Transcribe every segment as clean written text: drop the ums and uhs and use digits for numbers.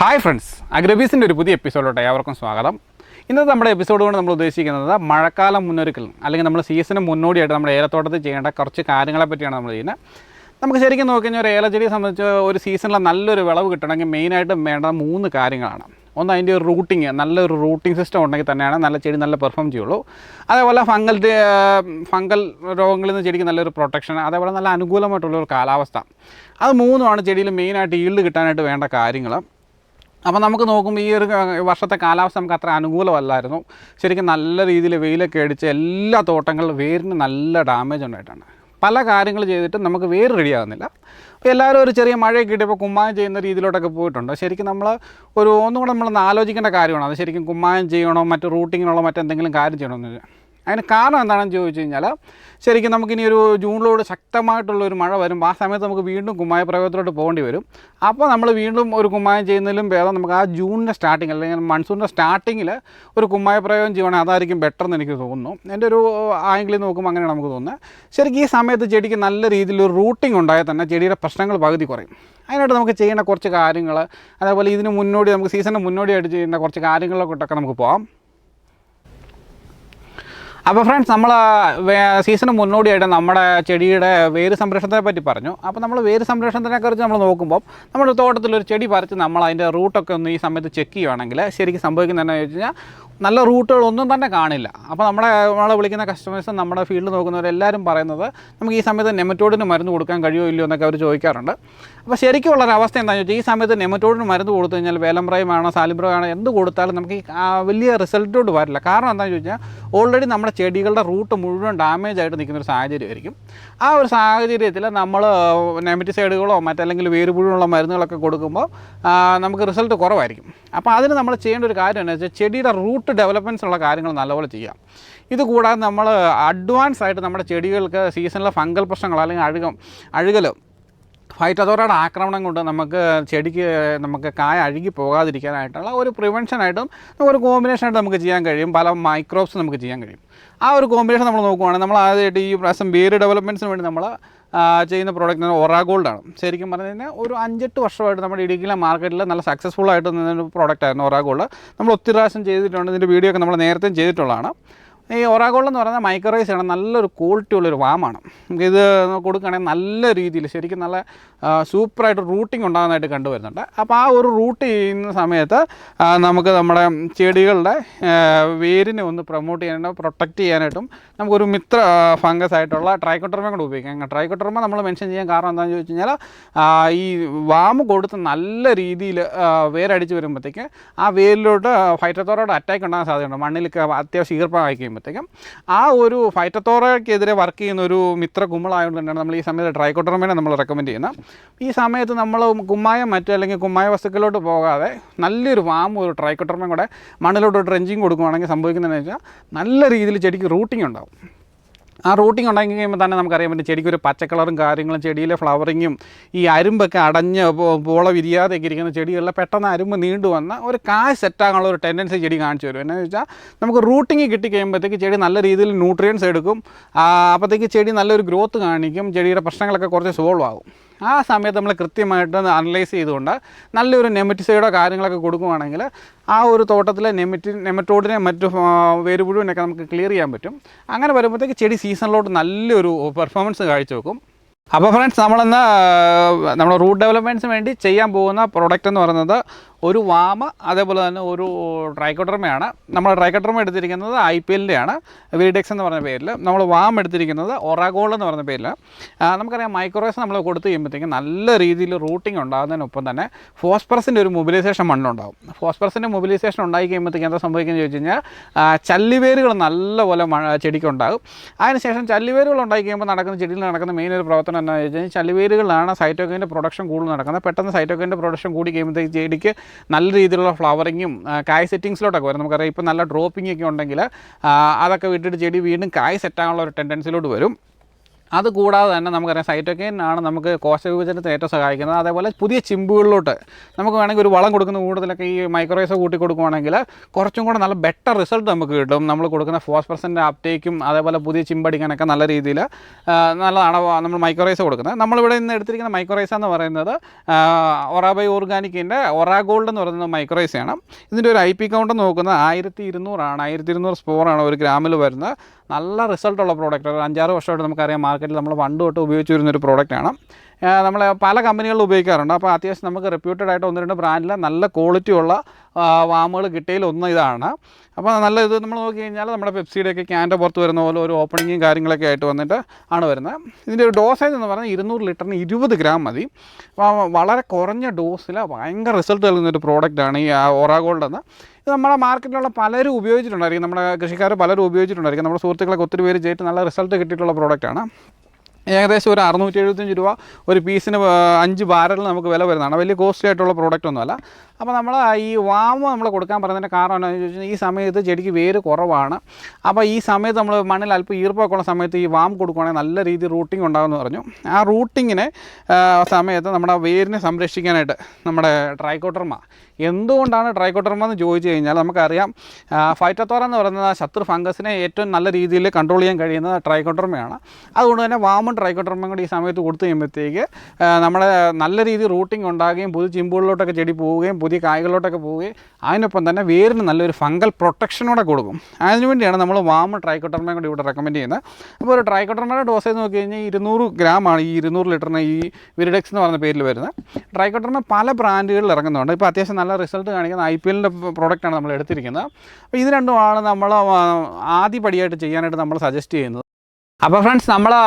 Hi friends, അഗ്രബീസിൻ്റെ ഒരു പുതിയ എപ്പിസോഡിലോട്ട് ഏവർക്കും സ്വാഗതം. ഇന്നത്തെ നമ്മുടെ എപ്പിസോഡ് കൊണ്ട് നമ്മൾ ഉദ്ദേശിക്കുന്നത് മഴക്കാലം മുന്നൊരുക്കൽ അല്ലെങ്കിൽ നമ്മൾ സീസണിന് മുന്നോടിയായിട്ട് നമ്മുടെ ഏലത്തോട്ടത്തിൽ ചെയ്യേണ്ട കുറച്ച് കാര്യങ്ങളെ പറ്റിയാണ് നമ്മൾ ചെയ്യുന്നത്. നമുക്ക് ശരിക്കും നോക്കിക്കഴിഞ്ഞാൽ ഒരു ഏലച്ചെടിയെ സംബന്ധിച്ച് ഒരു സീസണിൽ നല്ലൊരു വിളവ് കിട്ടണമെങ്കിൽ മെയിനായിട്ടും വേണ്ട 3 കാര്യങ്ങളാണ്. ഒന്ന്, അതിൻ്റെ ഒരു റൂട്ടിങ്, നല്ലൊരു റൂട്ടിംഗ് സിസ്റ്റം ഉണ്ടെങ്കിൽ തന്നെയാണ് നല്ല ചെടി നല്ല പെർഫോം ചെയ്യുള്ളൂ. അതേപോലെ ഫംഗൽ രോഗങ്ങളിൽ നിന്ന് ചെടിക്ക് നല്ലൊരു പ്രൊട്ടക്ഷൻ, അതേപോലെ നല്ല അനുകൂലമായിട്ടുള്ളൊരു കാലാവസ്ഥ. അത് 3ആണ് ചെടിയിൽ മെയിനായിട്ട് ഈൽഡ് കിട്ടാനായിട്ട് വേണ്ട കാര്യങ്ങൾ. അപ്പോൾ നമുക്ക് നോക്കുമ്പോൾ ഈ ഒരു വർഷത്തെ കാലാവസ്ഥ നമുക്ക് അത്ര അനുകൂലമല്ലായിരുന്നു. ശരിക്കും നല്ല രീതിയിൽ വെയിലൊക്കെ അടിച്ച് എല്ലാ തോട്ടങ്ങളിലും വേരിന് നല്ല ഡാമേജ് ഉണ്ടായിട്ടാണ്. പല കാര്യങ്ങൾ ചെയ്തിട്ടും നമുക്ക് വേര് റെഡിയാകുന്നില്ല. അപ്പോൾ എല്ലാവരും ഒരു ചെറിയ മഴയൊക്കെ കിട്ടിയപ്പോൾ കുമ്മായം ചെയ്യുന്ന രീതിയിലോട്ടൊക്കെ പോയിട്ടുണ്ട്. ശരിക്കും ഒന്നും കൂടെ നമ്മൾ ആലോചിക്കേണ്ട കാര്യമാണ്. അത് ശരിക്കും കുമ്മായം ചെയ്യണോ, മറ്റ് റൂട്ടിങ്ങിനുള്ള മറ്റെന്തെങ്കിലും കാര്യം ചെയ്യണമെന്ന്. അതിന് കാരണം എന്താണെന്ന് ചോദിച്ചു കഴിഞ്ഞാൽ, ശരിക്കും നമുക്കിനി ഒരു ജൂണിലോട് ശക്തമായിട്ടുള്ളൊരു മഴ വരുമ്പോൾ ആ സമയത്ത് നമുക്ക് വീണ്ടും കുമ്മായ പ്രയോഗത്തിലോട്ട് പോകേണ്ടി വരും. അപ്പോൾ നമ്മൾ വീണ്ടും ഒരു കുമ്മായം ചെയ്യുന്നതിലും ഭേദം നമുക്ക് ആ ജൂണിൻ്റെ സ്റ്റാർട്ടിങ് അല്ലെങ്കിൽ മൺസൂണിൻ്റെ സ്റ്റാർട്ടിങ്ങിൽ ഒരു കുമ്മായ പ്രയോഗം ചെയ്യണമെങ്കിൽ അതായിരിക്കും ബെറ്റർ എന്ന് എനിക്ക് തോന്നുന്നു. എൻ്റെ ഒരു ആംഗിളിൽ നോക്കുമ്പോൾ അങ്ങനെയാണ് നമുക്ക് തോന്നുന്നത്. ശരിക്കും ഈ സമയത്ത് ചെടിക്ക് നല്ല രീതിയിലൊരു റൂട്ടിംഗ് ഉണ്ടായാൽ തന്നെ ചെടിയുടെ പ്രശ്നങ്ങൾ പകുതി കുറയും. അതിനായിട്ട് നമുക്ക് ചെയ്യേണ്ട കുറച്ച് കാര്യങ്ങൾ, അതേപോലെ ഇതിന് മുന്നോടി നമുക്ക് സീസണിന് മുന്നോടിയായിട്ട് ചെയ്യേണ്ട കുറച്ച് കാര്യങ്ങളിലോട്ടൊക്കെ നമുക്ക് പോകാം. അപ്പോൾ ഫ്രണ്ട്സ്, നമ്മൾ സീസണ് മുന്നോടിയായിട്ട് നമ്മുടെ ചെടിയുടെ വേര് സംരക്ഷണത്തെ പറ്റി പറഞ്ഞു. അപ്പോൾ നമ്മൾ വേര് സംരക്ഷണത്തിനെക്കുറിച്ച് നമ്മൾ നോക്കുമ്പോൾ നമ്മുടെ തോട്ടത്തിലൊരു ചെടി പറിച്ച് നമ്മൾ അതിൻ്റെ റൂട്ടൊക്കെ ഒന്ന് ഈ സമയത്ത് ചെക്ക് ചെയ്യുകയാണെങ്കിൽ ശരിക്കും സംഭവിക്കുന്നതെന്ന് വെച്ച് കഴിഞ്ഞാൽ നല്ല റൂട്ടുകളൊന്നും തന്നെ കാണില്ല. അപ്പോൾ നമ്മളെ വിളിക്കുന്ന കസ്റ്റമേഴ്സ്, നമ്മുടെ ഫീൽഡ് നോക്കുന്നവരെല്ലാവരും പറയുന്നത് നമുക്ക് ഈ സമയത്ത് നെമറ്റോഡിന് മരുന്ന് കൊടുക്കാൻ കഴിയുമോ ഇല്ലയോ എന്നൊക്കെ അവർ ചോദിക്കാറുണ്ട്. അപ്പോൾ ശരിക്കും ഉള്ളൊരവസ്ഥ എന്താണെന്ന് വെച്ചാൽ, ഈ സമയത്ത് നെമറ്റോഡിന് മരുന്ന് കൊടുത്തു കഴിഞ്ഞാൽ വേലമ്പ്രയമാണോ സാലിബ്രമാണോ എന്ത് കൊടുത്താലും നമുക്ക് വലിയ റിസൾട്ടോട് വരില്ല. കാരണം എന്താണെന്ന് ചോദിച്ചാൽ, ഓൾറെഡി നമ്മുടെ ചെടികളുടെ റൂട്ട് മുഴുവൻ ഡാമേജ് ആയിട്ട് നിൽക്കുന്നൊരു സാഹചര്യമായിരിക്കും. ആ ഒരു സാഹചര്യത്തിൽ നമ്മൾ നെമറ്റിസൈഡുകളോ മറ്റല്ലെങ്കിൽ വേരുപുഴുള്ള മരുന്നുകളൊക്കെ കൊടുക്കുമ്പോൾ നമുക്ക് റിസൾട്ട് കുറവായിരിക്കും. അപ്പോൾ അതിന് നമ്മൾ ചെയ്യേണ്ട ഒരു കാര്യം എന്താണെന്ന് വെച്ചാൽ, ചെടിയുടെ റൂട്ട് ഡെവലപ്മെൻറ്റ്സ് ഉള്ള കാര്യങ്ങൾ നല്ലപോലെ ചെയ്യാം. ഇതുകൂടാതെ നമ്മൾ അഡ്വാൻസ് ആയിട്ട് നമ്മുടെ ചെടികൾക്ക് സീസണിലെ ഫംഗൽ പ്രശ്നങ്ങൾ അല്ലെങ്കിൽ അഴുകൽ ഫൈറ്റോറയുടെ ആക്രമണം കൊണ്ട് നമുക്ക് കായ അഴുകി പോകാതിരിക്കാനായിട്ടുള്ള ഒരു പ്രിവെൻഷനായിട്ടും ഒരു കോമ്പിനേഷനായിട്ട് നമുക്ക് ചെയ്യാൻ കഴിയും. പല മൈക്രോബ്സ് നമുക്ക് ചെയ്യാൻ കഴിയും. ആ ഒരു കോമ്പിനേഷൻ നമ്മൾ നോക്കുവാണെങ്കിൽ, നമ്മൾ ആദ്യമായിട്ട് ഈ പ്രാവശ്യം വേര് ഡെവലപ്മെൻറ്റ്സിന് വേണ്ടി നമ്മൾ ചെയ്യുന്ന പ്രോഡക്റ്റ് ഒറാഗോൾഡാണ്. ശരിക്കും പറഞ്ഞു കഴിഞ്ഞാൽ ഒരു 5-8 വർഷമായിട്ട് നമ്മുടെ ഇടുക്കിയിലെ മാർക്കറ്റിൽ നല്ല സക്സസ്ഫുൾ ആയിട്ട് നിന്നൊരു പ്രോഡക്റ്റായിരുന്നു ഒറാഗോൾഡ്. നമ്മൾ ഒത്തിരി പ്രാവശ്യം ചെയ്തിട്ടുണ്ട്. ഇതിൻ്റെ വീഡിയോ ഒക്കെ നമ്മൾ നേരത്തെ ചെയ്തിട്ടുള്ളതാണ്. ഈ ഒറാഗോൾഡ് എന്ന് പറയുന്നത് മൈക്രോറൈസ് ആണ്, നല്ലൊരു ക്വാളിറ്റി ഉള്ളൊരു വാമാണ്. നമുക്കിത് കൊടുക്കുകയാണെങ്കിൽ നല്ല രീതിയിൽ ശരിക്കും നല്ല സൂപ്പറായിട്ട് റൂട്ടിംഗ് ഉണ്ടാകുന്നതായിട്ട് കണ്ടുവരുന്നുണ്ട്. അപ്പോൾ ആ ഒരു റൂട്ട് ചെയ്യുന്ന സമയത്ത് നമുക്ക് നമ്മുടെ ചെടികളുടെ വേരിനെ ഒന്ന് പ്രൊമോട്ട് ചെയ്യാനായിട്ടും പ്രൊട്ടക്റ്റ് ചെയ്യാനായിട്ടും നമുക്കൊരു മിത്ര ഫംഗസ് ആയിട്ടുള്ള ട്രൈക്കോട്ടർമ കൂടെ ഉപയോഗിക്കാം. ട്രൈക്കോട്ടർമ നമ്മൾ മെൻഷൻ ചെയ്യാൻ കാരണം എന്താണെന്ന് ചോദിച്ചു കഴിഞ്ഞാൽ, ഈ വാമ് കൊടുത്ത് നല്ല രീതിയിൽ വേരടിച്ച് വരുമ്പോഴത്തേക്ക് ആ വേരിലോട്ട് ഫൈറ്റോറയുടെ അറ്റാക്ക് ഉണ്ടാകാൻ സാധ്യതയുണ്ട്. മണ്ണിലേക്ക് അത്യാവശ്യം ഈർപ്പമായി കഴിയുമ്പോഴത്തേക്കും ആ ഒരു ഫൈറ്റോറയ്ക്കെതിരെ വർക്ക് ചെയ്യുന്ന ഒരു മിത്ര കുമിളായതുകൊണ്ട് തന്നെയാണ് നമ്മൾ ഈ സമയത്ത് ട്രൈക്കോട്ടർമേനെ നമ്മൾ റെക്കമെൻഡ് ചെയ്യുന്നത്. ഈ സമയത്ത് നമ്മൾ കുമ്മായം അല്ലെങ്കിൽ കുമ്മായ വസ്തുക്കളിലോട്ട് പോകാതെ നല്ലൊരു ഒരു ട്രൈക്കോട്ടർമയും കൂടെ മണ്ണിലോട്ട് ട്രെഞ്ചിങ് കൊടുക്കുകയാണെങ്കിൽ സംഭവിക്കുന്നതെന്ന് വെച്ചാൽ നല്ല രീതിയിൽ ചെടിക്ക് റൂട്ടിംഗ് ഉണ്ടാവും. ആ റൂട്ടിംഗ് ഉണ്ടാക്കി കഴിയുമ്പോൾ തന്നെ നമുക്കറിയാൻ പറ്റും ചെടിക്ക് ഒരു പച്ച കളറും കാര്യങ്ങളും, ചെടിയിലെ ഫ്ലവറിങ്ങും ഈ അരുമ്പൊക്കെ അടഞ്ഞ് പോള വിരിയാതെയൊക്കെ ഇരിക്കുന്ന ചെടികളിൽ പെട്ടെന്ന് അരുമ്പ് നീണ്ടു വന്ന ഒരു കായ് സെറ്റാകാനുള്ള ഒരു ടെൻഡൻസി ചെടി കാണിച്ചു വരും. എന്നാന്ന് വെച്ചാൽ, നമുക്ക് റൂട്ടിങ് കിട്ടിക്കഴിയുമ്പോഴത്തേക്ക് ചെടി നല്ല രീതിയിൽ ന്യൂട്രിയൻസ് എടുക്കും. അപ്പോഴത്തേക്ക് ചെടി നല്ലൊരു ഗ്രോത്ത് കാണിക്കും. ചെടിയുടെ പ്രശ്നങ്ങളൊക്കെ കുറച്ച് സോൾവ് ആകും. ആ സമയത്ത് നമ്മൾ കൃത്യമായിട്ട് അനലൈസ് ചെയ്തുകൊണ്ട് നല്ലൊരു നെമറ്റിസൈഡോ കാര്യങ്ങളൊക്കെ കൊടുക്കുകയാണെങ്കിൽ ആ ഒരു തോട്ടത്തിലെ നെമറ്റോഡിനെ മറ്റു വേരുപുഴുവിനൊക്കെ നമുക്ക് ക്ലിയർ ചെയ്യാൻ പറ്റും. അങ്ങനെ വരുമ്പോഴത്തേക്ക് ചെടി സീസണിലോട്ട് നല്ലൊരു പെർഫോമൻസ് കാഴ്ചവെക്കും. അപ്പോൾ ഫ്രണ്ട്സ്, നമ്മളിന്ന് നമ്മുടെ റൂട്ട് ഡെവലപ്മെൻറ്റ്സിന് വേണ്ടി ചെയ്യാൻ പോകുന്ന പ്രോഡക്റ്റ് എന്ന് പറയുന്നത് ഒരു വാമ, അതേപോലെ തന്നെ ഒരു ട്രൈക്കോട്ടർമയാണ്. നമ്മൾ ട്രൈക്കോട്ടർമ എടുത്തിരിക്കുന്നത് IPLൻ്റെ ആണ്, വീഡെക്സ് എന്ന് പറഞ്ഞ പേരിൽ. നമ്മൾ വാം എടുത്തിരിക്കുന്നത് ഒറാഗോൾഡ് എന്ന് പറഞ്ഞ പേരിൽ. നമുക്കറിയാം മൈക്രോറൈസ് നമ്മൾ കൊടുത്തു കഴിയുമ്പോഴത്തേക്കും നല്ല രീതിയിൽ റൂട്ടിംഗ് ഉണ്ടാകുന്നതിനൊപ്പം തന്നെ ഫോസ്ഫറസിൻ്റെ ഒരു മൊബിലൈസേഷൻ മണ്ണുണ്ടാകും. ഫോസ്ഫറസിൻ്റെ മൊബിലൈസേഷൻ ഉണ്ടായി കഴിയുമ്പോഴത്തേക്കും എന്താ സംഭവിക്കുന്നത് ചോദിച്ചു കഴിഞ്ഞാൽ, ചല്ലിവേരുകൾ നല്ലപോലെ ചെടിക്കുണ്ടാകും. അതിനുശേഷം ചല്ലിവേരുകൾ ഉണ്ടായി കഴിയുമ്പോൾ ചെടിയിൽ നടക്കുന്ന മെയിൻ ഒരു പ്രവർത്തനം എന്താണെന്ന് വെച്ച് കഴിഞ്ഞാൽ, ചല്ലിവേരുകളിലാണ് സൈറ്റോകൈൻ്റെ പ്രൊഡക്ഷൻ കൂടുതൽ നടക്കുന്നത്. പെട്ടെന്ന് സൈറ്റോകൈൻ്റെ പ്രൊഡക്ഷൻ കൂടി കഴിയുമ്പോഴത്തേക്ക് ചെടിക്ക് നല്ല രീതിയിലുള്ള ഫ്ലവറിങ്ങും കായ് സെറ്റിങ്സിലോട്ടൊക്കെ വരും. നമുക്കറിയാം ഇപ്പോൾ നല്ല ഡ്രോപ്പിംഗ് ഒക്കെ ഉണ്ടെങ്കിൽ അതൊക്കെ വിട്ടിട്ട് ചെടി വീണ്ടും കായ് സെറ്റാകാനുള്ള ഒരു ടെൻഡൻസിലോട്ട് വരും. അതുകൂടാതെ തന്നെ നമുക്കറിയാം സൈറ്റോകൈനാണ് നമുക്ക് കോശവിഭജനത്തിന് ഏറ്റവും സഹായിക്കുന്നത്. അതേപോലെ പുതിയ ചിമ്പുകളിലോട്ട് നമുക്ക് വേണമെങ്കിൽ ഒരു വളം കൊടുക്കുന്ന കൂടുതലൊക്കെ ഈ മൈക്രോറൈസോ കൂട്ടി കൊടുക്കുകയാണെങ്കിൽ കുറച്ചും കൂടെ നല്ല ബെറ്റർ റിസൾട്ട് നമുക്ക് കിട്ടും. നമ്മൾ കൊടുക്കുന്ന ഫോസ്ഫറസിൻ്റെ അപ്റ്റേക്കും അതേപോലെ പുതിയ ചിമ്പടിക്കാനൊക്കെ നല്ല രീതിയിൽ നല്ലതാണ് നമ്മൾ മൈക്രോറൈസോ കൊടുക്കുന്നത്. നമ്മളിവിടെ നിന്ന് എടുത്തിരിക്കുന്ന മൈക്രോറൈസ എന്ന് പറയുന്നത് ഒറാബൈ ഓർഗാനിക്കിൻ്റെ ഒറാഗോൾഡ് എന്ന് പറയുന്നത് മൈക്രോറൈസയാണ്. ഇതിൻ്റെ ഒരു IP കൗണ്ട് നോക്കുന്നത് 1200 ആണ്. 1200 സ്പോറാണ് ഒരു ഗ്രാമിൽ വരുന്നത്. നല്ല റിസൾട്ടുള്ള പ്രോഡക്റ്റ്. ഒരു 5-6 വർഷമായിട്ട് നമുക്കറിയാം മാർക്കറ്റിൽ നമ്മൾ പണ്ട് തൊട്ട് ഉപയോഗിച്ച് വരുന്നൊരു പ്രോഡക്റ്റാണ്. നമ്മൾ പല കമ്പനികളിൽ ഉപയോഗിക്കാറുണ്ട്. അപ്പോൾ അത്യാവശ്യം നമുക്ക് റെപ്യൂട്ടഡ് ആയിട്ട് 1-2 ബ്രാൻഡിൽ നല്ല ക്വാളിറ്റി ഉള്ള വാമുകൾ കിട്ടിയതിൽ ഒന്ന് ഇതാണ്. അപ്പോൾ നല്ല ഇത് നമ്മൾ നോക്കി കഴിഞ്ഞാൽ നമ്മുടെ പെപ്സിയുടെയൊക്കെ ക്യാൻ്റെ പുറത്ത് വരുന്ന പോലെ ഒരു ഓപ്പണിങ്ങും കാര്യങ്ങളൊക്കെ ആയിട്ട് വന്നിട്ട് ആണ് വരുന്നത്. ഇതിൻ്റെ ഒരു ഡോസേജ് എന്ന് പറഞ്ഞാൽ 200 ലിറ്ററിന് 20 ഗ്രാം മതി. അപ്പോൾ വളരെ കുറഞ്ഞ ഡോസിൽ ഭയങ്കര റിസൾട്ട് നൽകുന്നൊരു പ്രോഡക്റ്റാണ് ഈ ഒറാഗോൾഡ് എന്ന്. ഇത് നമ്മുടെ മാർക്കറ്റിലുള്ള പലരും ഉപയോഗിച്ചിട്ടുണ്ടായിരിക്കും, നമ്മുടെ കൃഷിക്കാർ പലരും ഉപയോഗിച്ചിട്ടുണ്ടായിരിക്കും. നമ്മുടെ സുഹൃത്തുക്കളൊക്കെ ഒത്തിരി പേര് ചെയ്തിട്ട് നല്ല റിസൾട്ട് കിട്ടിയിട്ടുള്ള പ്രോഡക്റ്റാണ്. ഏകദേശം ഒരു 675 രൂപ ഒരു പീസിന് 5 ബാരൽ നമുക്ക് വില വരുന്നതാണ്. വലിയ കോസ്റ്റ്ലി ആയിട്ടുള്ള പ്രോഡക്റ്റ് ഒന്നുമല്ല. അപ്പോൾ നമ്മൾ ഈ വാമ് നമ്മൾ കൊടുക്കാൻ പറയുന്നതിൻ്റെ കാരണം എന്താണെന്ന് ചോദിച്ചാൽ ഈ സമയത്ത് ചെടിക്ക് വേര് കുറവാണ്. അപ്പോൾ ഈ സമയത്ത് നമ്മൾ മണ്ണിൽ അല്പം ഈർപ്പമൊക്കെ ഉള്ള സമയത്ത് ഈ വാം കൊടുക്കുകയാണെങ്കിൽ നല്ല രീതിയിൽ റൂട്ടിങ് ഉണ്ടാകുമെന്ന് പറഞ്ഞു. ആ റൂട്ടിങ്ങിന് സമയത്ത് നമ്മുടെ വേരിനെ സംരക്ഷിക്കാനായിട്ട് നമ്മുടെ ട്രൈക്കോട്ടർമ, എന്തുകൊണ്ടാണ് ട്രൈക്കോട്ടർമ എന്ന് ചോദിച്ചു കഴിഞ്ഞാൽ നമുക്കറിയാം ഫൈറ്റോത്തോറ എന്ന് പറയുന്ന ശത്രു ഫംഗസിനെ ഏറ്റവും നല്ല രീതിയിൽ കൺട്രോൾ ചെയ്യാൻ കഴിയുന്നത് ട്രൈക്കോട്ടർമയാണ്. അതുകൊണ്ട് തന്നെ വാമും ട്രൈക്കോട്ടർമയും കൂടി ഈ സമയത്ത് കൊടുത്തു കഴിയുമ്പോഴത്തേക്ക് നമ്മുടെ നല്ല രീതിയിൽ റൂട്ടിങ് ഉണ്ടാകുകയും പുതിയ ചിമ്പുകളിലോട്ടൊക്കെ ചെടി പോവുകയും പുതിയ കായ്കളിലോട്ടൊക്കെ പോവുകയും അതിനൊപ്പം തന്നെ വേരിന് നല്ലൊരു ഫംഗൽ പ്രൊട്ടക്ഷനോടെ കൊടുക്കും. അതിനുവേണ്ടിയാണ് നമ്മൾ വാമും ട്രൈക്കോട്ടർമയും കൂടി ഇവിടെ റെക്കമെൻഡ് ചെയ്യുന്നത്. അപ്പോൾ ഒരു ട്രൈക്കോട്ടർമയുടെ ഡോസേജ് നോക്കി കഴിഞ്ഞാൽ 200 ഗ്രാമാണ് ഈ 200 ലിറ്ററിന് ഈ വിരിഡെക്സ് എന്ന് പറയുന്ന പേരിൽ വരുന്നത്. ട്രൈക്കോട്ടർമ പല ബ്രാൻഡുകളിൽ ഇറങ്ങുന്നുണ്ട്. ഇപ്പോൾ അത്യാവശ്യം നല്ല റിസൾട്ട് കാണിക്കുന്ന IPLൻ്റെ പ്രോഡക്റ്റാണ് നമ്മൾ എടുത്തിരിക്കുന്നത്. അപ്പോൾ ഇത് രണ്ടുമാണ് നമ്മൾ ആദ്യപടിയായിട്ട് ചെയ്യാനായിട്ട് നമ്മൾ സജസ്റ്റ് ചെയ്യുന്നത്. അപ്പോൾ ഫ്രണ്ട്സ് നമ്മുടെ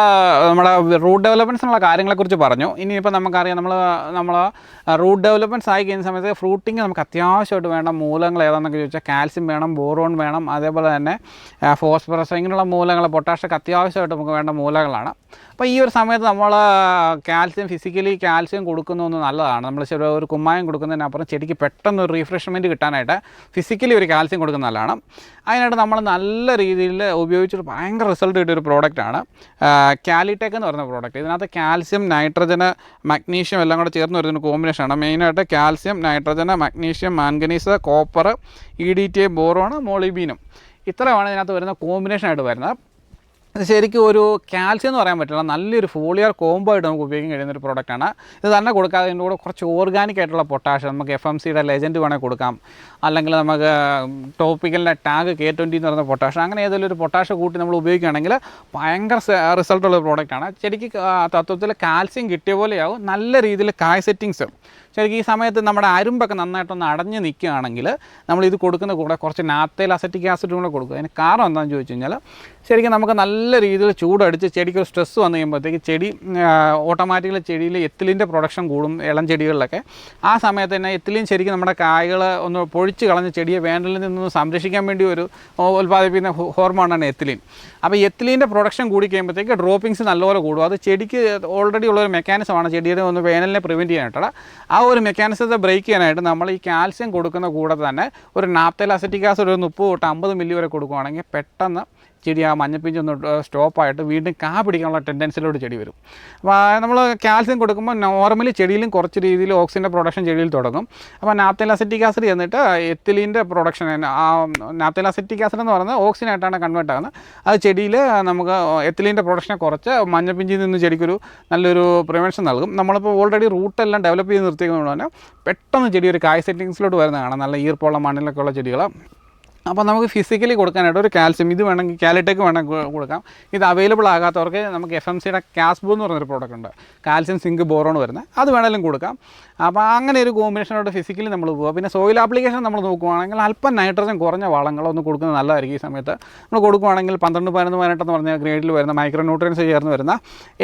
റൂട്ട് ഡെവലപ്മെൻറ്റ്സിനുള്ള കാര്യങ്ങളെക്കുറിച്ച് പറഞ്ഞു. ഇനിയിപ്പോൾ നമുക്കറിയാം നമ്മൾ റൂട്ട് ഡെവലപ്മെൻറ്റ്സ് ആയി കഴിയുന്ന സമയത്ത് ഫ്രൂട്ടിങ് നമുക്ക് അത്യാവശ്യമായിട്ട് വേണ്ട മൂലങ്ങൾ ഏതാണെന്നൊക്കെ ചോദിച്ചാൽ കാൽസ്യം വേണം, ബോറോൺ വേണം, അതേപോലെ തന്നെ ഫോസ്ഫറസ്, ഇങ്ങനെയുള്ള മൂലങ്ങൾ, പൊട്ടാഷൊക്കെ അത്യാവശ്യമായിട്ട് നമുക്ക് വേണ്ട മൂലങ്ങളാണ്. അപ്പോൾ ഈ ഒരു സമയത്ത് നമ്മൾ ഫിസിക്കലി കാൽസ്യം കൊടുക്കുന്നതൊന്ന് നല്ലതാണ്. നമ്മൾ ഒരു കുമ്മായം കൊടുക്കുന്നതിനപ്പുറം ചെടിക്ക് പെട്ടെന്ന് ഒരു റീഫ്രഷ്മെൻറ്റ് കിട്ടാനായിട്ട് ഫിസിക്കലി ഒരു കാൽസ്യം കൊടുക്കുന്ന നല്ലതാണ്. അതിനായിട്ട് നമ്മൾ നല്ല രീതിയിൽ ഉപയോഗിച്ചിട്ട് ഭയങ്കര റിസൾട്ട് കിട്ടിയൊരു പ്രോഡക്റ്റാണ് കാലിടെക് എന്ന് പറയുന്ന പ്രോഡക്റ്റ്. ഇതിനകത്ത് കാൽസ്യം, നൈട്രജന്, മഗ്നീഷ്യം എല്ലാം കൂടെ ചേർന്ന് വരുന്നൊരു കോമ്പിനേഷനാണ്. മെയിനായിട്ട് calcium, nitrogen, magnesium, manganese, copper, EDTA, boron, മോളിബീനും, ഇത്രയാണ് ഇതിനകത്ത് വരുന്ന കോമ്പിനേഷനായിട്ട് വരുന്നത്. ശരിക്കും ഒരു കാൽസ്യം എന്ന് പറയാൻ പറ്റില്ല, നല്ലൊരു ഫോളിയർ കോംബോ ആയിട്ട് നമുക്ക് ഉപയോഗിക്കാൻ കഴിയുന്ന ഒരു പ്രോഡക്റ്റാണ്. ഇത് തന്നെ കൊടുക്കാതെ ഇതിൻ്റെ കൂടെ കുറച്ച് ഓർഗാനിക് ആയിട്ടുള്ള പൊട്ടാഷ്, നമുക്ക് FMCയുടെ ലെജൻഡ് വേണമെങ്കിൽ കൊടുക്കാം, അല്ലെങ്കിൽ നമുക്ക് ടോപ്പിക്കലിൻ്റെ ടാഗ് K20 എന്ന് പറയുന്ന പൊട്ടാഷ്, അങ്ങനെ ഏതെങ്കിലും ഒരു പൊട്ടാഷ് കൂട്ടി നമ്മൾ ഉപയോഗിക്കുകയാണെങ്കിൽ ഭയങ്കര റിസൾട്ടുള്ള പ്രോഡക്റ്റാണ്. ശരിക്കും തത്വത്തിൽ കാൽസ്യം കിട്ടിയ പോലെയാവും. നല്ല രീതിയിൽ കായ് സെറ്റിങ്സ് ശരിക്കും ഈ സമയത്ത് നമ്മുടെ അരുമ്പൊക്കെ നന്നായിട്ടൊന്ന് അടഞ്ഞ് നിൽക്കുകയാണെങ്കിൽ നമ്മളിത് കൊടുക്കുന്ന കൂടെ കുറച്ച് നാപ്തൈൽ അസറ്റിക് ആസിഡും കൂടെ കൊടുക്കുക. അതിന് കാരണം എന്താണെന്ന് ചോദിച്ചു കഴിഞ്ഞാൽ ശരിക്കും നമുക്ക് നല്ല രീതിയിൽ ചൂടടിച്ച് ചെടിക്ക് ഒരു സ്ട്രെസ്സ് വന്നു കഴിയുമ്പോഴത്തേക്ക് ചെടി ഓട്ടോമാറ്റിക്കലി ചെടിയിൽ എത്തിലിൻ്റെ പ്രൊഡക്ഷൻ കൂടും. ഇളം ചെടികളിലൊക്കെ ആ സമയത്ത് തന്നെ എത്തിലിൻ ശരിക്കും നമ്മുടെ കായകൾ ഒന്ന് പൊഴിച്ച് കളഞ്ഞ് ചെടിയെ വേനലിൽ നിന്ന് സംരക്ഷിക്കാൻ വേണ്ടി ഒരു ഉൽപ്പാദിപ്പിക്കുന്ന ഹോർമോണാണ് എത്തിലിൻ. അപ്പോൾ എത്തിലിൻ്റെ പ്രൊഡക്ഷൻ കൂടി കഴിയുമ്പോഴത്തേക്ക് ഡ്രോപ്പിങ്സ് നല്ലപോലെ കൂടും. അത് ചെടിക്ക് ഓൾറെഡി ഉള്ളൊരു മെക്കാനിസമാണ് ചെടിയുടെ ഒന്ന് വേനലിനെ പ്രിവെൻറ്റ് ചെയ്യാനായിട്ടുള്ള. ആ ഒരു മെക്കാനിസത്തെ ബ്രേക്ക് ചെയ്യാനായിട്ട് നമ്മൾ ഈ കാൽസ്യം കൊടുക്കുന്ന കൂടെ തന്നെ ഒരു നാപ്തൈൽ അസറ്റിക് ആസിഡ് ഒരു 30 തൊട്ട് 50 മില്ലി വരെ കൊടുക്കുകയാണെങ്കിൽ പെട്ടെന്ന് ചെടി ആ മഞ്ഞപ്പിഞ്ചൊന്ന് സ്റ്റോപ്പായിട്ട് വീണ്ടും കാ പിടിക്കാനുള്ള ടെൻഡൻസിലോട്ട് ചെടി വരും. അപ്പോൾ നമ്മൾ കാൽസ്യം കൊടുക്കുമ്പോൾ നോർമലി ചെടിയിലും കുറച്ച് രീതിയിൽ ഓക്സിജൻ്റെ പ്രൊഡക്ഷൻ ചെടിയിൽ തുടങ്ങും. അപ്പോൾ നാപ്തൈൽ അസറ്റിക് ആസിഡ് ചെന്നിട്ട് എത്തിലിൻ്റെ പ്രൊഡക്ഷൻ, ആ നാപ്തൈൽ അസറ്റിക് ആസിഡ് എന്ന് പറയുന്നത് ഓക്സിജനായിട്ടാണ് കൺവേർട്ട് ആകുന്നത്. അത് ചെടിയിൽ നമുക്ക് എത്തിലിൻ്റെ പ്രൊഡക്ഷനെ കുറച്ച് മഞ്ഞപ്പിഞ്ചിൽ നിന്ന് ചെടിക്കൊരു നല്ലൊരു പ്രിവെൻഷൻ നൽകും. നമ്മളിപ്പോൾ ഓൾറെഡി റൂട്ടെല്ലാം ഡെവലപ്പ് ചെയ്ത് നിർത്തിക്കുന്നതുകൊണ്ട് തന്നെ പെട്ടെന്ന് ചെടി ഒരു കായ് സെറ്റിങ്സിലോട്ട് വരുന്നതാണ്, നല്ല ഈർപ്പമുള്ള മണ്ണിലൊക്കെ ഉള്ള ചെടികൾ. അപ്പോൾ നമുക്ക് ഫിസിക്കലി കൊടുക്കാനായിട്ട് ഒരു കാൽസ്യം, ഇത് വേണമെങ്കിൽ കാലിടെക് വേണമെങ്കിൽ കൊടുക്കാം. ഇത് അവൈലബിൾ ആകാത്തവർക്ക് നമുക്ക് FMCയുടെ കാസ്ബോ എന്ന് പറഞ്ഞൊരു പ്രോഡക്റ്റ് ഉണ്ട്, കാൽസ്യം, സിങ്ക്, ബോറോൺ വരുന്നത്, അത് വേണമെങ്കിലും കൊടുക്കാം. അപ്പോൾ അങ്ങനെ ഒരു കോമ്പിനേഷനോട് ഫിസിക്കലി നമ്മൾ പോകുക. പിന്നെ സോയിൽ ആപ്ലിക്കേഷൻ നമ്മൾ നോക്കുകയാണെങ്കിൽ അല്പം നൈട്രജൻ കുറഞ്ഞ വളങ്ങളൊന്ന് കൊടുക്കുന്നത് നല്ലതായിരിക്കും. ഈ സമയത്ത് നമ്മൾ കൊടുക്കുകയാണെങ്കിൽ 12, 11, 18 എന്ന് പറഞ്ഞ ഗ്രേഡിൽ വരുന്ന മൈക്രോ ന്യൂട്രിയൻസ് ചേർന്ന് വരുന്ന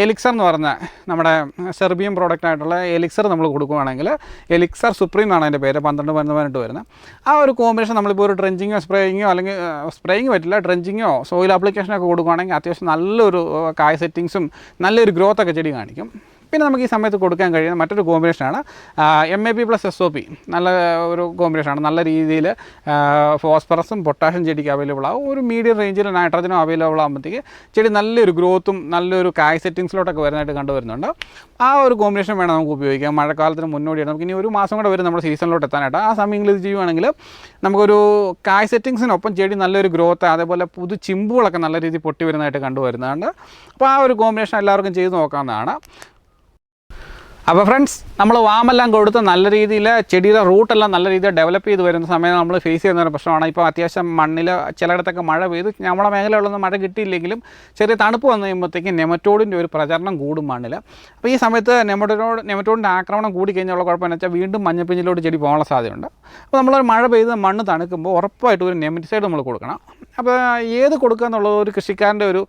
എലിക്സർ എന്ന് പറഞ്ഞ നമ്മുടെ സെർബിയൻ പ്രോഡക്റ്റ് ആയിട്ടുള്ള എലിക്സർ നമ്മൾ കൊടുക്കുകയാണെങ്കിൽ, എലിക്സർ സുപ്രീം എന്നാണ് അതിൻ്റെ പേര്, 12, 11, 18 വരുന്നത്. ആ ഒരു കോമ്പിനേഷൻ നമ്മളിപ്പോൾ ഒരു ഡ്രെഞ്ചിങ്ങോ സ്പ്രേയിങ്ങോ, അല്ലെങ്കിൽ സ്പ്രേയിങ് പറ്റില്ല, ഡ്രെഞ്ചിങ്ങോ സോയിൽ ആപ്ലിക്കേഷനൊക്കെ കൊടുക്കുകയാണെങ്കിൽ അത്യാവശ്യം നല്ലൊരു കായ് സെറ്റിങ്സും നല്ലൊരു ഗ്രോത്തൊക്കെ ചെടി കാണിക്കും. പിന്നെ നമുക്ക് ഈ സമയത്ത് കൊടുക്കാൻ കഴിയുന്ന മറ്റൊരു കോമ്പിനേഷനാണ് MAP + SOP. നല്ല ഒരു കോമ്പിനേഷനാണ്. നല്ല രീതിയിൽ ഫോസ്ഫറസും പൊട്ടാഷ്യം ചെടിക്ക് അവൈലബിൾ ആകും. ഒരു മീഡിയം റേഞ്ചിൽ നൈട്രജനും അവൈലബിൾ ആകുമ്പോഴത്തേക്ക് ചെടി നല്ലൊരു ഗ്രോത്തും നല്ലൊരു കായ് സെറ്റിങ്സിലോട്ടൊക്കെ വരുന്നതായിട്ട് കണ്ടുവരുന്നുണ്ട്. ആ ഒരു കോമ്പിനേഷൻ വേണം നമുക്ക് ഉപയോഗിക്കാം. മഴക്കാലത്തിന് മുന്നോടിയാണ്. നമുക്ക് ഇനി ഒരു മാസം കൂടെ വരും നമ്മുടെ സീസണിലോട്ട് എത്താനായിട്ട്. ആ സമയങ്ങളിൽ ഇത് ചെയ്യുവാണെങ്കിൽ നമുക്കൊരു കായ് സെറ്റിങ്സിനൊപ്പം ചെടി നല്ലൊരു ഗ്രോത്ത്, അതേപോലെ ചിമ്പുകളൊക്കെ നല്ല രീതിയിൽ പൊട്ടി വരുന്നതായിട്ട് കണ്ടുവരുന്നുണ്ട്. അപ്പോൾ ആ ഒരു കോമ്പിനേഷൻ എല്ലാവർക്കും ചെയ്ത് നോക്കാവുന്നതാണ്. അപ്പോൾ ഫ്രണ്ട്സ്, നമ്മൾ വാമെല്ലാം കൊടുത്ത് നല്ല രീതിയിൽ ചെടിയുടെ റൂട്ടെല്ലാം നല്ല രീതിയിൽ ഡെവലപ്പ് ചെയ്ത് വരുന്ന സമയം നമ്മൾ ഫേസ് ചെയ്യുന്ന ഒരു പ്രശ്നമാണ്. ഇപ്പോൾ അത്യാവശ്യം മണ്ണിൽ ചിലയിടത്തൊക്കെ മഴ പെയ്ത് നമ്മുടെ മേഖലയിലൊന്നും മഴ കിട്ടിയില്ലെങ്കിലും ചെറിയ തണുപ്പ് വന്നു കഴിയുമ്പോഴത്തേക്കും നെമറ്റോഡിൻ്റെ ഒരു പ്രചരണം കൂടും മണ്ണിൽ. അപ്പോൾ ഈ സമയത്ത് നെമറ്റോഡിൻ്റെ ആക്രമണം കൂടിക്കഴിഞ്ഞുള്ള കുഴപ്പമെന്ന് വെച്ചാൽ വീണ്ടും മഞ്ഞപ്പിഞ്ഞിലോട്ട് ചെടി പോകാനുള്ള സാധ്യതയുണ്ട്. അപ്പോൾ നമ്മൾ മഴ പെയ്ത് മണ്ണ് തണുക്കുമ്പോൾ ഉറപ്പായിട്ടും ഒരു നെമറ്റിസൈഡ് നമ്മൾ കൊടുക്കണം. അപ്പോൾ ഏത് കൊടുക്കുക എന്നുള്ളത് ഒരു കൃഷിക്കാരൻ്റെ ഒരു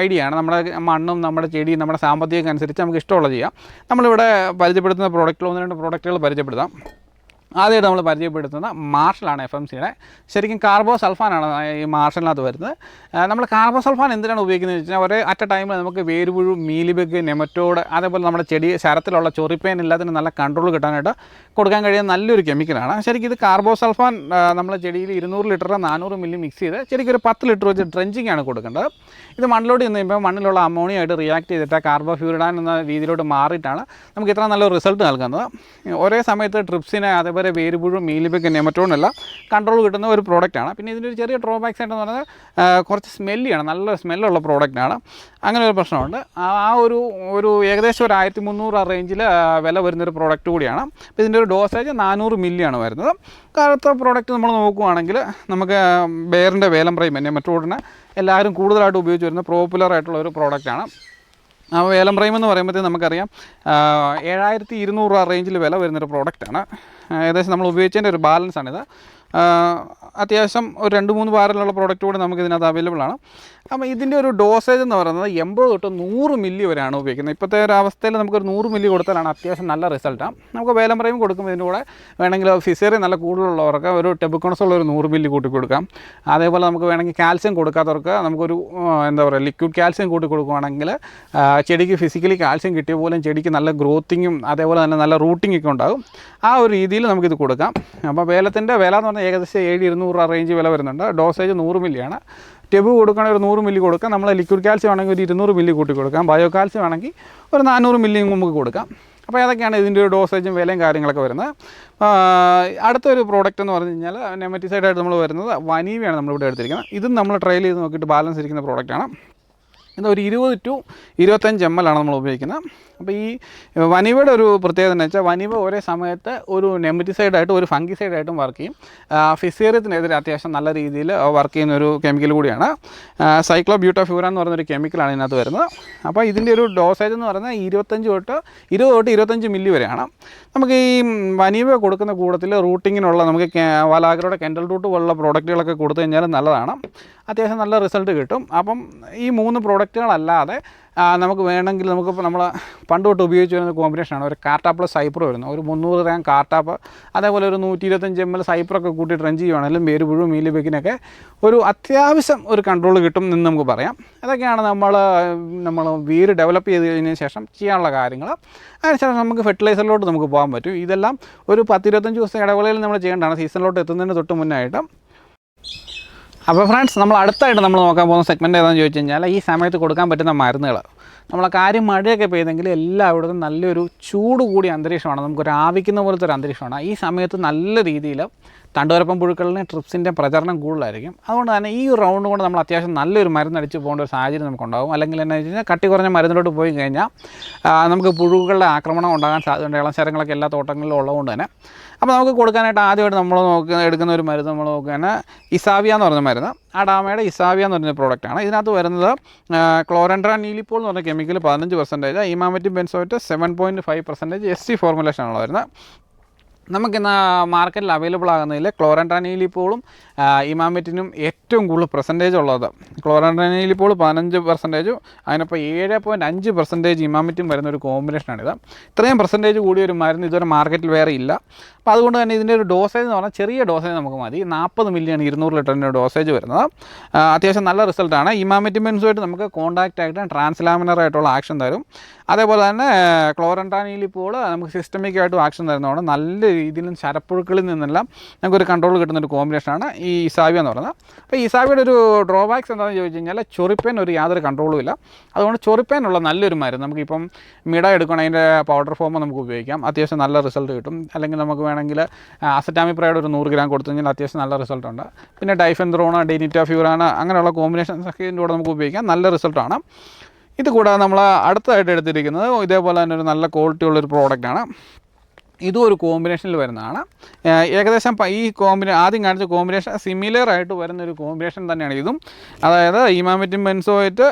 ഐഡിയ ആണ്. നമ്മുടെ മണ്ണും നമ്മുടെ ചെടിയും നമ്മുടെ സാമ്പത്തികം അനുസരിച്ച് നമുക്ക് ഇഷ്ടമുള്ളത് ചെയ്യാം. നമ്മളിവിടെ പരിചയപ്പെടുത്തുന്ന പ്രോഡക്റ്റുകൾ 1-2 പ്രോഡക്റ്റുകൾ പരിചയപ്പെടുത്താം. ആദ്യമായിട്ട് നമ്മൾ പരിചയപ്പെടുത്തുന്ന മാർഷലാണ്, FMCയുടെ. ശരിക്കും കാർബോസൾഫാനാണ് ഈ മാർഷലിനകത്ത് വരുന്നത്. നമ്മൾ കാർബോസൾഫാൻ എന്തിനാണ് ഉപയോഗിക്കുന്നത് വെച്ച് കഴിഞ്ഞാൽ അറ്റ് എ ടൈമിൽ നമുക്ക് വേരുപുഴു, മീലിബഗ്, നെമറ്റോഡ്, അതേപോലെ നമ്മുടെ ചെടി ശരത്തിലുള്ള ചൊറിപ്പേൻ എല്ലാത്തിനും നല്ല കൺട്രോൾ കിട്ടാനായിട്ട് കൊടുക്കാൻ കഴിയുന്ന നല്ലൊരു കെമിക്കലാണ്. ശരിക്കും ഇത് കാർബോസൾഫാൻ നമ്മൾ ചെടിയിൽ 200 ലിറ്റർ 400 മില്ലി മിക്സ് ചെയ്ത് ശരിക്കും ഒരു 10 ലിറ്റർ വെച്ച് ഡ്രഞ്ചിങ് ആണ് കൊടുക്കേണ്ടത്. ഇത് മണ്ണിലോട്ട് ചെന്ന് കഴിയുമ്പോൾ മണ്ണിലുള്ള അമോണിയായിട്ട് റിയാക്ട് ചെയ്തിട്ട് കാർബോഫ്യൂരിഡാൻ എന്ന രീതിയിലോട്ട് മാറിയിട്ടാണ് നമുക്ക് ഇത്ര നല്ലൊരു റിസൾട്ട് നൽകുന്നത്. ഒരേ സമയത്ത് ട്രിപ്സിനെ, അതേപോലെ വേരുപുഴു, മീലിബഗ്, നെമറ്റോഡെല്ലാം കൺട്രോൾ കിട്ടുന്ന ഒരു പ്രോഡക്റ്റാണ്. പിന്നെ ഇതിൻ്റെ ഒരു ചെറിയ ഡ്രോബാക്സ് ആയിട്ടെന്ന് പറഞ്ഞാൽ കുറച്ച് സ്മെല്ലിയാണ്, നല്ല സ്മെല്ലുള്ള പ്രോഡക്റ്റാണ്. അങ്ങനെ ഒരു പ്രശ്നമുണ്ട്. ആ ഒരു ഏകദേശം ഒരു 1300 റേഞ്ചിൽ വില വരുന്നൊരു പ്രോഡക്റ്റ് കൂടിയാണ്. അപ്പോൾ ഇതിൻ്റെ ഒരു ഡോസേജ് 400 മില്ലിയാണ് വരുന്നത്. കാലത്തെ പ്രോഡക്റ്റ് നമ്മൾ നോക്കുകയാണെങ്കിൽ നമുക്ക് ബെയറിൻ്റെ വേലം പ്രൈം നെമറ്റോഡിനെ എല്ലാവരും കൂടുതലായിട്ട് ഉപയോഗിച്ച് വരുന്ന പോപ്പുലറായിട്ടുള്ള ഒരു പ്രോഡക്റ്റാണ്. ആ വേലം പ്രൈം എന്ന് പറയുമ്പോഴത്തേക്കും നമുക്കറിയാം 7200 റേഞ്ചിൽ വില വരുന്നൊരു പ്രോഡക്റ്റാണ്. ഏകദേശം നമ്മൾ ഉപയോഗിച്ചതിൻ്റെ ഒരു ബാലൻസാണിത്. അത്യാവശ്യം ഒരു 2-3 ബാരലുള്ള പ്രോഡക്റ്റ് കൂടി നമുക്ക് ഇതിനകത്ത് അവൈലബിൾ ആണ്. അപ്പോൾ ഇതിൻ്റെ ഒരു ഡോസേജ് എന്ന് പറയുന്നത് 80 തൊട്ട് 100 മില്ലി വരെയാണ് ഉപയോഗിക്കുന്നത്. ഇപ്പോഴത്തെ ഒരു അവസ്ഥയിൽ നമുക്കൊരു 100 മില്ലി കൊടുത്താലാണ് അത്യാവശ്യം നല്ല റിസൾട്ടാണ്. നമുക്ക് വേലം പ്രൈം കൊടുക്കുമ്പോൾ ഇതിൻ്റെ കൂടെ വേണമെങ്കിൽ ഫിസേറി നല്ല കൂടുതലുള്ളവർക്ക് ഒരു ടെബുക്കോണസുള്ള ഒരു 100 മില്ലി കൂട്ടി കൊടുക്കാം. അതേപോലെ നമുക്ക് വേണമെങ്കിൽ കാൽസ്യം കൊടുക്കാത്തവർക്ക് നമുക്കൊരു ലിക്വിഡ് കാൽസ്യം കൂട്ടി കൊടുക്കുകയാണെങ്കിൽ ചെടിക്ക് ഫിസിക്കലി കാൽസ്യം കിട്ടിയ പോലും ചെടിക്ക് നല്ല ഗ്രോത്തിങ്ങും അതേപോലെ തന്നെ നല്ല റൂട്ടിംഗ് ഒക്കെ ഉണ്ടാകും. ആ ഒരു രീതിയിൽ നമുക്കിത് കൊടുക്കാം. അപ്പോൾ വേലത്തിൻ്റെ വില എന്ന് പറഞ്ഞാൽ ഏകദേശം 7200 റേഞ്ച് വില വരുന്നുണ്ട്. ഡോസേജ് 100 മില്ലിയാണ്. ടെബു കൊടുക്കുകയാണെങ്കിൽ ഒരു 100 മില്ലി കൊടുക്കാം. നമ്മൾ ലിക്വിഡ് കാൽസ്യം ആണെങ്കിൽ ഒരു 200 മില്ലി കൂട്ടി കൊടുക്കാം. ബയോ കാൽസ്യം ആണെങ്കിൽ ഒരു 400 മില്ലിയും നമുക്ക് കൊടുക്കാം. അപ്പോൾ അതൊക്കെയാണ് ഇതിൻ്റെ ഒരു ഡോസേജും വിലയും കാര്യങ്ങളൊക്കെ വരുന്നത്. അടുത്തൊരു പ്രോഡക്റ്റ് എന്ന് പറഞ്ഞു കഴിഞ്ഞാൽ നെമറ്റിസൈഡായിട്ട് നമ്മൾ വരുന്നത് വനീവയാണ് നമ്മളിവിടെ എടുത്തിരിക്കുന്നത്. ഇതും നമ്മൾ ട്രയൽ ചെയ്ത് നോക്കിയിട്ട് ബാലൻസ് ഇരിക്കുന്ന പ്രോഡക്റ്റാണ്. ഇത് ഒരു 20 to 25 ml ആണ് നമ്മൾ ഉപയോഗിക്കുന്നത്. അപ്പോൾ ഈ വനീവയുടെ ഒരു പ്രത്യേകത എന്ന് വെച്ചാൽ വനീവ ഒരേ സമയത്ത് ഒരു നെമറ്റിസൈഡായിട്ടും ഒരു ഫംഗിസൈഡായിട്ടും വർക്ക് ചെയ്യും. ഫിസേറിയത്തിനെതിരെ അത്യാവശ്യം നല്ല രീതിയിൽ വർക്ക് ചെയ്യുന്ന ഒരു കെമിക്കൽ കൂടിയാണ്. സൈക്ലോബ്യൂട്ടാഫ്യൂറാൻ എന്ന് പറയുന്നൊരു കെമിക്കലാണ് ഇതിനകത്ത് വരുന്നത്. അപ്പോൾ ഇതിൻ്റെ ഒരു ഡോസേജ് എന്ന് പറയുന്നത് 20 തൊട്ട് 25 മില്ലി വരെയാണ്. നമുക്ക് ഈ വനീവ കൊടുക്കുന്ന കൂട്ടത്തിൽ റൂട്ടിങ്ങിനുള്ള നമുക്ക് വലാഗ്രയുടെ കെൻഡൽ റൂട്ട് പോലുള്ള പ്രോഡക്റ്റുകളൊക്കെ കൊടുത്തു കഴിഞ്ഞാൽ നല്ലതാണ്. അത്യാവശ്യം നല്ല റിസൾട്ട് കിട്ടും. അപ്പം ഈ 3 പ്രോഡക്റ്റുകളല്ലാതെ നമുക്ക് വേണമെങ്കിൽ നമുക്കിപ്പോൾ നമ്മൾ പണ്ട് തൊട്ട് ഉപയോഗിച്ച് വരുന്ന കോമ്പിനേഷനാണ് ഒരു കാർട്ട പ്ലസ് സൈപ്രോ വരുന്നത്. ഒരു 300 ഗ്രാം കാർട്ടാപ്പ്, അതേപോലെ ഒരു 125 ml സൈപ്രൊക്കെ കൂട്ടി ട്രെഞ്ച് ചെയ്യുവാണെങ്കിലും വേരുപുഴു, മീലിബഗിനൊക്കെ ഒരു അത്യാവശ്യം ഒരു കൺട്രോൾ കിട്ടും എന്ന് നമുക്ക് പറയാം. അതൊക്കെയാണ് നമ്മൾ വീട് ഡെവലപ്പ് ചെയ്ത് കഴിഞ്ഞതിന് ശേഷം ചെയ്യാനുള്ള കാര്യങ്ങൾ. അതിനുശേഷം നമുക്ക് ഫെർട്ടിലൈസറിലോട്ട് നമുക്ക് പോകാൻ പറ്റും. ഇതെല്ലാം ഒരു 10-25 ദിവസം ഇടവേളയിൽ നമ്മൾ ചെയ്യേണ്ടതാണ്, സീസണിലോട്ട് എത്തുന്നതിന് തൊട്ട് മുന്നായിട്ട്. അപ്പോൾ ഫ്രണ്ട്സ്, നമ്മൾ അടുത്തായിട്ട് നമ്മൾ നോക്കാൻ പോകുന്ന സെഗ്മെൻറ്റ് ഏതാണെന്ന് ചോദിച്ചു കഴിഞ്ഞാൽ ഈ സമയത്ത് കൊടുക്കാൻ പറ്റുന്ന മരുന്നുകൾ. നമ്മളെ കാര്യം മഴയൊക്കെ പെയ്തെങ്കിൽ എല്ലായിടത്തും നല്ലൊരു ചൂട് കൂടിയ അന്തരീക്ഷമാണ്, നമുക്കൊരു ആവിക്കുന്ന പോലത്തെ ഒരു അന്തരീക്ഷമാണ്. ഈ സമയത്ത് നല്ല രീതിയിൽ തണ്ടുവരപ്പം പുഴുക്കളിന് ട്രിപ്സിൻ്റെ പ്രചരണം കൂടുതലായിരിക്കും. അതുകൊണ്ട് തന്നെ ഈ റൗണ്ട് കൊണ്ട് നമ്മൾ അത്യാവശ്യം നല്ലൊരു മരുന്നടിച്ച് പോകേണ്ട ഒരു സാഹചര്യം നമുക്കുണ്ടാകും. അല്ലെങ്കിൽ എന്താ വെച്ച് കഴിഞ്ഞാൽ കട്ടി കുറഞ്ഞ മരുന്നിലോട്ട് പോയി കഴിഞ്ഞാൽ നമുക്ക് പുഴുക്കളുടെ ആക്രമണം ഉണ്ടാകാൻ സാധ്യതയുണ്ട്. ഇളശരങ്ങളൊക്കെ എല്ലാ തോട്ടങ്ങളിലും ഉള്ളതുകൊണ്ട് തന്നെ. അപ്പോൾ നമുക്ക് കൊടുക്കാനായിട്ട് ആദ്യമായിട്ട് നമ്മൾ എടുക്കുന്ന ഒരു മരുന്ന് നമ്മൾ നോക്കുകയാണെങ്കിൽ ഇസാവിയ എന്ന് പറഞ്ഞ മരുന്ന്. ആ ഡാമയുടെ ഇസാവിയ എന്ന് പറഞ്ഞ പ്രോഡക്റ്റാണ്. ഇതിനകത്ത് വരുന്നത് ക്ലോറൻട്രാൻ നീലിപ്പോൾ എന്ന് പറഞ്ഞ കെമിക്കൽ 15%, ഇമാമെറ്റിൻ ബെൻസോയേറ്റ് 7.5%, SC ഫോർമുലേഷനാണ് വരുന്നത്. നമുക്കിന്ന് മാർക്കറ്റിൽ അവൈലബിൾ ആകുന്നതിൽ ക്ലോറൻട്രാനീലിപ്പോളും ഇമാമെറ്റിനും ഏറ്റവും കൂടുതൽ പെർസെൻറ്റേജ് ഉള്ളത്. ക്ലോറൻട്രാനീലിപ്പോൾ 15%, അതിനപ്പോൾ 7.5% ഇമാമെറ്റും വരുന്ന ഒരു കോമ്പിനേഷനാണിത്. ഇത്രയും പെർസെൻറ്റേജ് കൂടിയ ഒരു മരുന്ന് ഇതുവരെ മാർക്കറ്റിൽ വേറെ ഇല്ല. അപ്പോൾ അതുകൊണ്ട് തന്നെ ഇതിൻ്റെ ഒരു ഡോസേജ് എന്ന് പറഞ്ഞാൽ ചെറിയ ഡോസേജ് നമുക്ക് മതി. 40 മില്ലിയാണ് 200 ലിറ്ററിൻ്റെ ഡോസേജ് വരുന്നത്. അത്യാവശ്യം നല്ല റിസൾട്ടാണ്. ഇമാമെറ്റിൻ ബെൻസോയേറ്റ് നമുക്ക് കോൺടാക്റ്റ് ആയിട്ട് ട്രാൻസ്ലാമിനർ ആയിട്ടുള്ള ആക്ഷൻ തരും. അതേപോലെ തന്നെ ക്ലോറൻട്രാനിലിപ്പോൾ നമുക്ക് സിസ്റ്റമിക്കായിട്ടും ആക്ഷൻ തരുന്നതാണ്. നല്ല രീതിയിലും ശരപ്പുഴുക്കളിൽ നിന്നെല്ലാം നമുക്കൊരു കൺട്രോൾ കിട്ടുന്നൊരു കോമ്പിനേഷനാണ് ഈ ഇസാവിയ എന്ന് പറയുന്നത്. അപ്പോൾ ഇസാവിയുടെ ഒരു ഡ്രോബാക്സ് എന്താണെന്ന് ചോദിച്ചു കഴിഞ്ഞാൽ ചൊറിപ്പേൻ ഒരു യാതൊരു കൺട്രോളും ഇല്ല. അതുകൊണ്ട് ചൊറിപ്പേനുള്ള നല്ലൊരു മരുന്ന് നമുക്കിപ്പം മിട എടുക്കണം, അതിൻ്റെ പൗഡർ ഫോം നമുക്ക് ഉപയോഗിക്കാം, അത്യാവശ്യം നല്ല റിസൾട്ട് കിട്ടും. അല്ലെങ്കിൽ നമുക്ക് വേണമെങ്കിൽ അസറ്റാമിപ്രൈഡ് ഒരു 100 ഗ്രാം കൊടുത്തു കഴിഞ്ഞാൽ അത്യാവശ്യം നല്ല റിസൾട്ടുണ്ട്. പിന്നെ ഡൈഫെൻത്രോണ്, ഡെനിറ്റാഫ്യൂറാണ്, അങ്ങനെയുള്ള കോമ്പിനേഷൻസൊക്കെ ഇതിൻ്റെ കൂടെ നമുക്ക് ഉപയോഗിക്കാം, നല്ല റിസൾട്ടാണ്. ഇത് കൂടാതെ നമ്മൾ അടുത്തായിട്ട് എടുത്തിരിക്കുന്നത് ഇതേപോലെ തന്നെ ഒരു നല്ല ക്വാളിറ്റി ഉള്ളൊരു പ്രോഡക്റ്റാണ്. ഇതും ഒരു കോമ്പിനേഷനിൽ വരുന്നതാണ്. ഏകദേശം ഈ ആദ്യം കാണിച്ച കോമ്പിനേഷൻ സിമിലർ ആയിട്ട് വരുന്നൊരു കോമ്പിനേഷൻ തന്നെയാണ് ഇതും. അതായത് ഇമാമെറ്റിൻ ബെൻസോയേറ്റ്,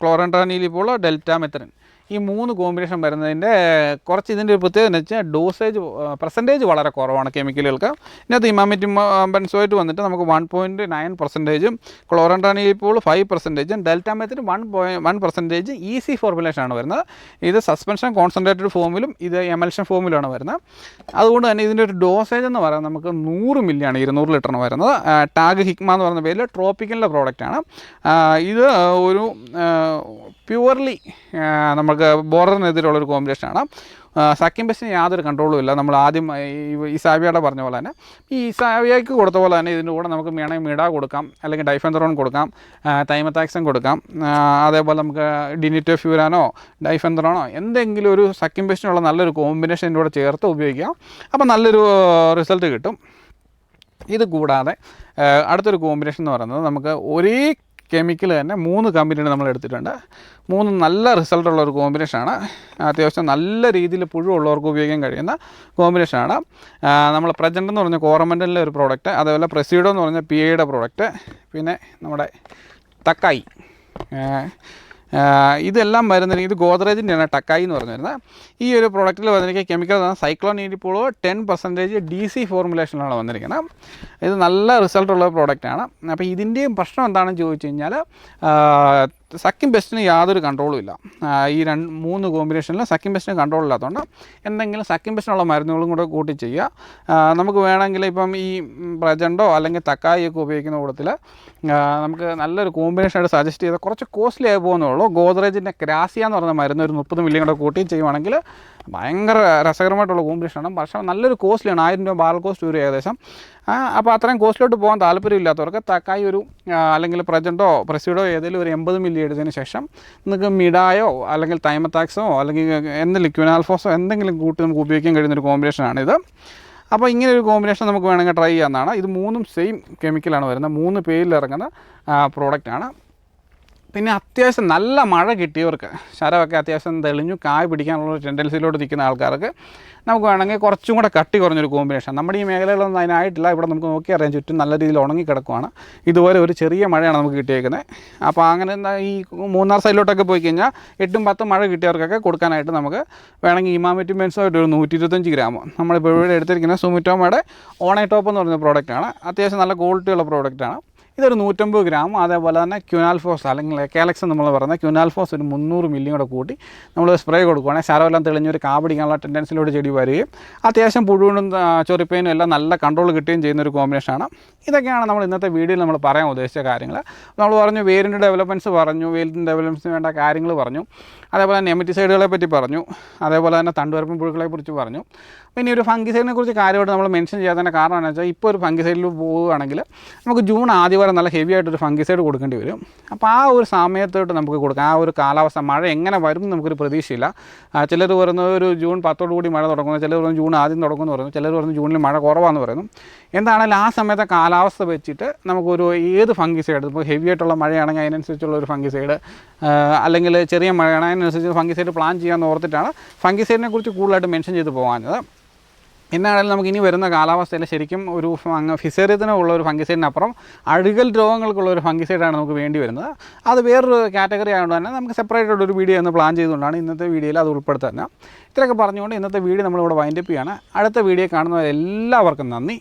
ക്ലോറൻട്രാനിലിപ്പോൾ, ഡെൽറ്റാമെത്തറിൻ, ഈ 3 കോമ്പിനേഷൻ വരുന്നതിൻ്റെ കുറച്ച് ഇതിൻ്റെ ഒരു പ്രത്യേകത എന്ന് വെച്ചാൽ പെർസെൻറ്റേജ് വളരെ കുറവാണ് കെമിക്കലുകൾക്ക്. ഇതിനകത്ത് ഇമാമെറ്റിൻ ബെൻസോയേറ്റ് വന്നിട്ട് നമുക്ക് 1.9%, ക്ലോറൻട്രാനിലിപ്പോൾ 5%, ഡെൽറ്റാമെത്തറിൻ 1% ഈസി ഫോർമുലേഷനാണ് വരുന്നത്. ഇത് സസ്പെൻഷൻ കോൺസെൻട്രേറ്റഡ് ഫോമിലും ഇത് എമൽഷൻ ഫോമിലുമാണ് വരുന്നത്. അതുകൊണ്ട് തന്നെ ഇതിൻ്റെ ഒരു ഡോസേജ് എന്ന് പറയുന്നത് നമുക്ക് 100 മില്ലിയാണ് 200 ലിറ്ററിന് വരുന്നത്. ടാഗ് ഹിക്മ എന്ന് പറയുന്ന പേരിൽ ട്രോപ്പിക്കലിൻ്റെ പ്രോഡക്റ്റാണ്. ഇത് ഒരു പ്യുവർലി നമുക്ക് ബോർഡറിനെതിരുള്ളൊരു കോമ്പിനേഷനാണ്. സക്കിം പെസ്റ്റിന് യാതൊരു കൺട്രോളും ഇല്ല. നമ്മൾ ആദ്യം ഈ ഇസാവിയയുടെ പറഞ്ഞ പോലെ തന്നെ ഈ ഇസാവിയയ്ക്ക് കൊടുത്ത പോലെ തന്നെ ഇതിൻ്റെ കൂടെ നമുക്ക് വേണമെങ്കിൽ മിഡ കൊടുക്കാം, അല്ലെങ്കിൽ ഡൈഫെൻത്രോൺ കൊടുക്കാം, തൈമത്താക്സൻ കൊടുക്കാം, അതേപോലെ നമുക്ക് ഡിനിറ്റോഫ്യൂരാനോ ഡൈഫെൻത്രോണോ എന്തെങ്കിലും ഒരു സക്കിം പെസ്റ്റിനുള്ള നല്ലൊരു കോമ്പിനേഷൻ ഇതിൻ്റെ കൂടെ ചേർത്ത് ഉപയോഗിക്കാം. അപ്പോൾ നല്ലൊരു റിസൾട്ട് കിട്ടും. ഇത് കൂടാതെ അടുത്തൊരു കോമ്പിനേഷൻ എന്ന് പറയുന്നത് നമുക്ക് ഒരേ കെമിക്കൽ തന്നെ 3 കമ്പനിയുടെ നമ്മൾ എടുത്തിട്ടുണ്ട്. 3 നല്ല റിസൾട്ടുള്ള ഒരു കോമ്പിനേഷനാണ്. അത്യാവശ്യം നല്ല രീതിയിൽ പുഴുവുള്ളവർക്ക് ഉപയോഗിക്കാൻ കഴിയുന്ന കോമ്പിനേഷനാണ്. നമ്മൾ പ്രജൻ്റ് എന്ന് പറഞ്ഞ കോറമൻഡലിൻ്റെ ഒരു പ്രോഡക്റ്റ്, അതേപോലെ പ്രസീഡോ എന്ന് പറഞ്ഞ PIയുടെ പ്രോഡക്റ്റ്, പിന്നെ നമ്മുടെ തക്കായി, ഇതെല്ലാം വരുന്ന ഇത് ഗോദ്രേജിൻ്റെയാണ് ടക്കായി എന്ന് പറഞ്ഞു വരുന്നത്. ഈ ഒരു പ്രോഡക്റ്റിൽ വന്നിരിക്കുന്ന കെമിക്കൽ സൈക്ലോനീഡിപ്പോൾ 10% DC ഫോർമുലേഷനിലാണ് വന്നിരിക്കുന്നത്. ഇത് നല്ല റിസൾട്ടുള്ള പ്രോഡക്റ്റാണ്. അപ്പോൾ ഇതിൻ്റെയും പ്രശ്നം എന്താണെന്ന് ചോദിച്ചു കഴിഞ്ഞാൽ സക്കിം പെസ്റ്റിന് യാതൊരു കൺട്രോളും ഇല്ല. ഈ 3 കോമ്പിനേഷനിൽ സക്കിം പെസ്റ്റിന് കൺട്രോൾ ഇല്ലാത്തതുകൊണ്ട് എന്തെങ്കിലും സക്കിം പെസ്റ്റിനുള്ള മരുന്നുകളും കൂടെ കൂട്ടി ചെയ്യുക. നമുക്ക് വേണമെങ്കിൽ ഇപ്പം ഈ പ്രജണ്ടോ അല്ലെങ്കിൽ തക്കായിയൊക്കെ ഉപയോഗിക്കുന്ന കൂട്ടത്തിൽ നമുക്ക് നല്ലൊരു കോമ്പിനേഷനായിട്ട് സജസ്റ്റ് ചെയ്താൽ കുറച്ച് കോസ്റ്റ്ലി ആയി പോകുന്നുള്ളൂ. ഗോദ്രേജിൻ്റെ ക്രാസിയ എന്ന് പറയുന്ന മരുന്ന് ഒരു 30 മില്ലിയും കൂടെ കൂട്ടി ചെയ്യുവാണെങ്കിൽ ഭയങ്കര രസകരമായിട്ടുള്ള കോമ്പിനേഷനാണ്. പക്ഷേ നല്ലൊരു കോസ്റ്റ്ലിയാണ്, 1000 രൂപ ബാർ കോസ്റ്റ് വരും ഏകദേശം. അപ്പോൾ അത്രയും കോസ്റ്റിലോട്ട് പോകാൻ താല്പര്യമില്ലാത്തവർക്ക് തക്കായി ഒരു അല്ലെങ്കിൽ പ്രജൻറ്റോ പ്രസീഡോ ഏതെങ്കിലും ഒരു 80 മില്ലി എടുത്തതിന് ശേഷം നിങ്ങൾക്ക് മിഡായോ അല്ലെങ്കിൽ തൈമത്താക്സോ അല്ലെങ്കിൽ എന്തെങ്കിലും ക്യുനാൽഫോസോ എന്തെങ്കിലും കൂട്ടി നമുക്ക് ഉപയോഗിക്കാൻ കഴിയുന്നൊരു കോമ്പിനേഷനാണിത്. അപ്പോൾ ഇങ്ങനെ ഒരു കോമ്പിനേഷൻ നമുക്ക് വേണമെങ്കിൽ ട്രൈ ചെയ്യാവുന്നതാണ്. ഇത് 3ഉം സെയിം കെമിക്കലാണ് വരുന്നത്, 3 പേരിൽ ഇറങ്ങുന്ന പ്രോഡക്റ്റാണ്. പിന്നെ അത്യാവശ്യം നല്ല മഴ കിട്ടിയവർക്ക്, ശരമൊക്കെ അത്യാവശ്യം തെളിഞ്ഞു കായ് പിടിക്കാനുള്ള ടെൻഡൻസിയിലോട്ട് നിൽക്കുന്ന ആൾക്കാർക്ക് നമുക്ക് വേണമെങ്കിൽ കുറച്ചും കൂടെ കട്ടി കുറഞ്ഞൊരു കോമ്പിനേഷൻ. നമ്മുടെ ഈ മേഖലകളൊന്നും അതിനായിട്ടില്ല. ഇവിടെ നമുക്ക് നോക്കി അറിയാം ചുറ്റും നല്ല രീതിയിൽ ഉണങ്ങി കിടക്കുവാണ്. ഇതുപോലെ ഒരു ചെറിയ മഴയാണ് നമുക്ക് കിട്ടിയേക്കുന്നത്. അപ്പോൾ അങ്ങനെ ഈ മൂന്നാർ സൈഡിലോട്ടൊക്കെ പോയി കഴിഞ്ഞാൽ 8-10 മഴ കിട്ടിയവർക്കൊക്കെ കൊടുക്കാനായിട്ട് നമുക്ക് വേണമെങ്കിൽ ഇമാമെറ്റിൻ ബെൻസോയേറ്റ് ഒരു 125 ഗ്രാം നമ്മളിപ്പോൾ ഇവിടെ എടുത്തിരിക്കുന്ന സുമിറ്റോമയുടെ ഓണൈടോപ്പ് എന്ന് പറയുന്ന പ്രോഡക്റ്റാണ്. അത്യാവശ്യം നല്ല ക്വാളിറ്റിയുള്ള പ്രോഡക്റ്റാണ്. ഇതൊരു 150 ഗ്രാം. അതേപോലെ തന്നെ ക്യുനാൽഫോസ് അല്ലെങ്കിൽ കാലക്സ് നമ്മൾ പറയുന്ന ക്യുനാൽഫോസ് ഒരു 300 മില്ലിയും കൂടെ കൂട്ടി നമ്മൾ സ്പ്രേ കൊടുക്കുകയാണെങ്കിൽ ശരമെല്ലാം തെളിഞ്ഞൊരു കാപിടിക്കാനുള്ള ടെൻഡൻസിലോട്ട് ചെടി വരികയും അത്യാവശ്യം പുഴുവിനും ചൊറിപ്പേനും എല്ലാം നല്ല കൺട്രോൾ കിട്ടുകയും ചെയ്യുന്നൊരു കോമ്പിനേഷനാണ്. ഇതൊക്കെയാണ് നമ്മൾ ഇന്നത്തെ വീഡിയോയിൽ നമ്മൾ പറയാൻ ഉദ്ദേശിച്ച കാര്യങ്ങൾ. നമ്മൾ പറഞ്ഞു വേരിൻ്റെ ഡെവലപ്മെൻറ്റ്സ് പറഞ്ഞു, വേരിൻ്റെ ഡെവലപ്മെൻറ്റ്സിന് വേണ്ട കാര്യങ്ങൾ പറഞ്ഞു, അതേപോലെ തന്നെ നെമറ്റിസൈഡുകളെ പറ്റി പറഞ്ഞു, അതേപോലെ തന്നെ തണ്ടുവരപ്പൻ പുഴുക്കളെ കുറിച്ച് പറഞ്ഞു. പിന്നെ ഒരു ഫംഗിസൈഡിനെ കുറിച്ച് കാര്യമായിട്ട് നമ്മൾ മെൻഷൻ ചെയ്യാത്തതിൻ്റെ കാരണം എന്താണെന്ന് വെച്ചാൽ ഇപ്പോൾ ഒരു ഫംഗിസൈഡിൽ പോവുകയാണെങ്കിൽ നമുക്ക് ജൂൺ ആദ്യം വരെ നല്ല ഹെവി ആയിട്ടൊരു ഫംഗിസൈഡ് കൊടുക്കേണ്ടി വരും. അപ്പോൾ ആ ഒരു സമയത്തോട്ട് നമുക്ക് കൊടുക്കാം. ആ ഒരു കാലാവസ്ഥ മഴ എങ്ങനെ വരും നമുക്കൊരു പ്രതീക്ഷയില്ല. ചിലർ പറയുന്നത് ഒരു ജൂൺ 10 കൂടി മഴ തുടങ്ങുന്നു, ചിലർ പറഞ്ഞു ജൂൺ ആദ്യം തുടങ്ങുമെന്ന് പറയുന്നു, ചിലർ പറഞ്ഞു ജൂണിൽ മഴ കുറവാണെന്ന് പറയുന്നു. എന്താണെങ്കിലും ആ സമയത്തെ കാലാവസ്ഥ വെച്ചിട്ട് നമുക്കൊരു ഏത് ഫംഗിസൈഡ്, ഇപ്പോൾ ഹെവി ആയിട്ടുള്ള മഴയാണെങ്കിൽ അതിനനുസരിച്ചുള്ള ഒരു ഫംഗിസൈഡ്, അല്ലെങ്കിൽ ചെറിയ മഴയാണെങ്കിൽ അതിനനുസരിച്ച് ഫംഗിസൈഡ് പ്ലാൻ ചെയ്യാമെന്ന് ഓർത്തിട്ടാണ് ഫംഗിസൈഡിനെ കുറിച്ച് കൂടുതലായിട്ട് മെൻഷൻ ചെയ്ത് പോകാഞ്ഞത്. എന്നാണെങ്കിലും നമുക്ക് ഇനി വരുന്ന കാലാവസ്ഥയിൽ ശരിക്കും ഒരു ഫിസേറിയത്തിനുള്ള ഒരു ഫംഗിസൈഡിനപ്പുറം അഴുകൽ രോഗങ്ങൾക്കുള്ള ഒരു ഫംഗിസൈഡാണ് നമുക്ക് വേണ്ടി വരുന്നത്. അത് വേറൊരു കാറ്റഗറി ആയതുകൊണ്ട് തന്നെ നമുക്ക് സെപ്പറേറ്റ് ആയിട്ടൊരു വീഡിയോ എന്ന് പ്ലാൻ ചെയ്തുകൊണ്ടാണ് ഇന്നത്തെ വീഡിയോയിൽ അത് ഉൾപ്പെടുത്തുന്നത്. ഇത്രയൊക്കെ പറഞ്ഞുകൊണ്ട് ഇന്നത്തെ വീഡിയോ നമ്മളിവിടെ വൈൻഡപ്പ് ചെയ്യുകയാണ്. അടുത്ത വീഡിയോ കാണുന്നവരെല്ലാവർക്കും നന്ദി.